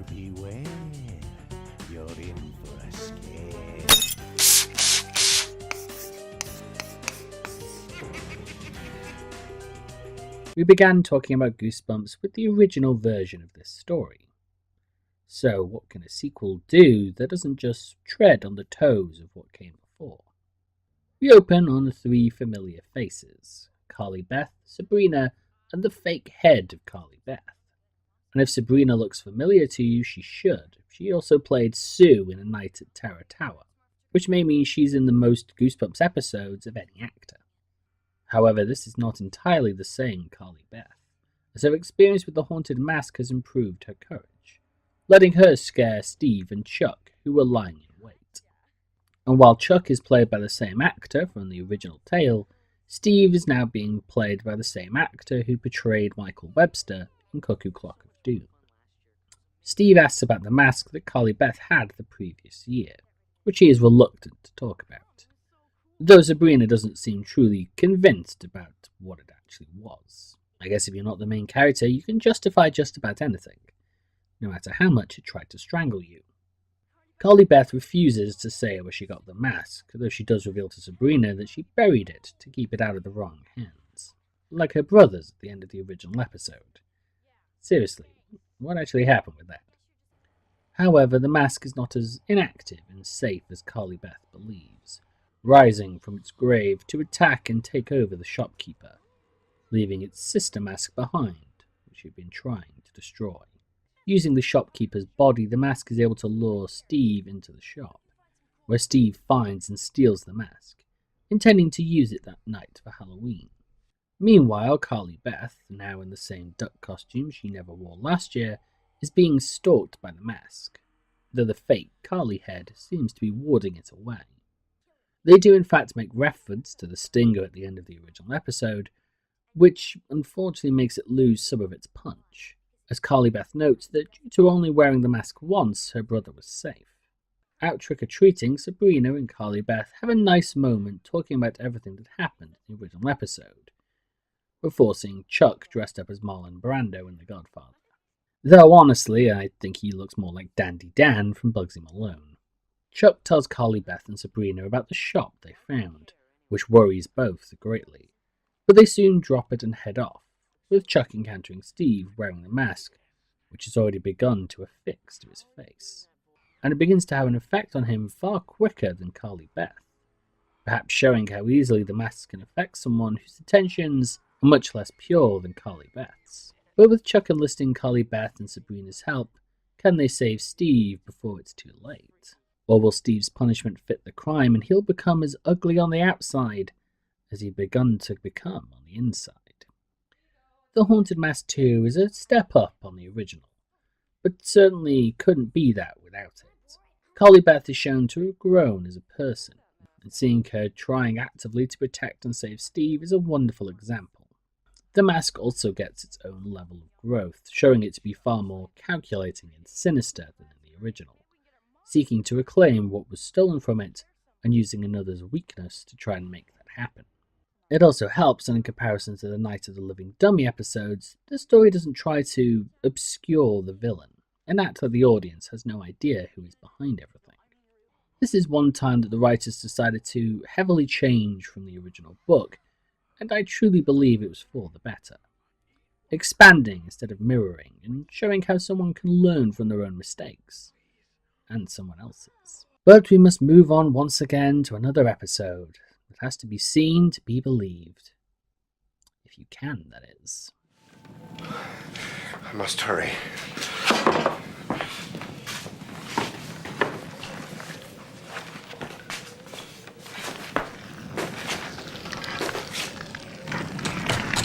beware. You're in for a scare. We began talking about Goosebumps with the original version of this story. So, what can a sequel do that doesn't just tread on the toes of what came before? We open on three familiar faces: Carly Beth, Sabrina, and the fake head of Carly Beth. And if Sabrina looks familiar to you, she should. She also played Sue in A Night at Terror Tower, which may mean she's in the most Goosebumps episodes of any actor. However, this is not entirely the same Carly Beth, as her experience with the haunted mask has improved her courage, letting her scare Steve and Chuck, who were lying in wait. And while Chuck is played by the same actor from the original tale, Steve is now being played by the same actor who portrayed Michael Webster in Cuckoo Clock of Doom. Steve asks about the mask that Carly Beth had the previous year, which he is reluctant to talk about, though Sabrina doesn't seem truly convinced about what it actually was. I guess if you're not the main character, you can justify just about anything, no matter how much it tried to strangle you. Carly Beth refuses to say where she got the mask, though she does reveal to Sabrina that she buried it to keep it out of the wrong hands, like her brothers at the end of the original episode. Seriously, what actually happened with that? However, the mask is not as inactive and safe as Carly Beth believes, rising from its grave to attack and take over the shopkeeper, leaving its sister mask behind, which she'd been trying to destroy. Using the shopkeeper's body, the mask is able to lure Steve into the shop, where Steve finds and steals the mask, intending to use it that night for Halloween. Meanwhile, Carly Beth, now in the same duck costume she never wore last year, is being stalked by the mask, though the fake Carly head seems to be warding it away. They do in fact make reference to the stinger at the end of the original episode, which unfortunately makes it lose some of its punch, as Carly Beth notes that due to only wearing the mask once, her brother was safe. Out trick-or-treating, Sabrina and Carly Beth have a nice moment talking about everything that happened in the original episode, before seeing Chuck dressed up as Marlon Brando in The Godfather. Though honestly, I think he looks more like Dandy Dan from Bugsy Malone. Chuck tells Carly Beth and Sabrina about the shop they found, which worries both greatly, but they soon drop it and head off, with Chuck encountering Steve wearing the mask, which has already begun to affix to his face, and it begins to have an effect on him far quicker than Carly Beth, perhaps showing how easily the mask can affect someone whose intentions are much less pure than Carly Beth's. But with Chuck enlisting Carly Beth and Sabrina's help, can they save Steve before it's too late? Or will Steve's punishment fit the crime and he'll become as ugly on the outside as he'd begun to become on the inside? The Haunted Mask 2 is a step up on the original, but certainly couldn't be that without it. Carly Beth is shown to have grown as a person, and seeing her trying actively to protect and save Steve is a wonderful example. The mask also gets its own level of growth, showing it to be far more calculating and sinister than in the original, seeking to reclaim what was stolen from it and using another's weakness to try and make that happen. It also helps that in comparison to the Night of the Living Dummy episodes, the story doesn't try to obscure the villain and act like the audience has no idea who is behind everything. This is one time that the writers decided to heavily change from the original book, and I truly believe it was for the better. Expanding instead of mirroring, and showing how someone can learn from their own mistakes, and someone else's. But we must move on once again to another episode that has to be seen to be believed. If you can, that is. I must hurry.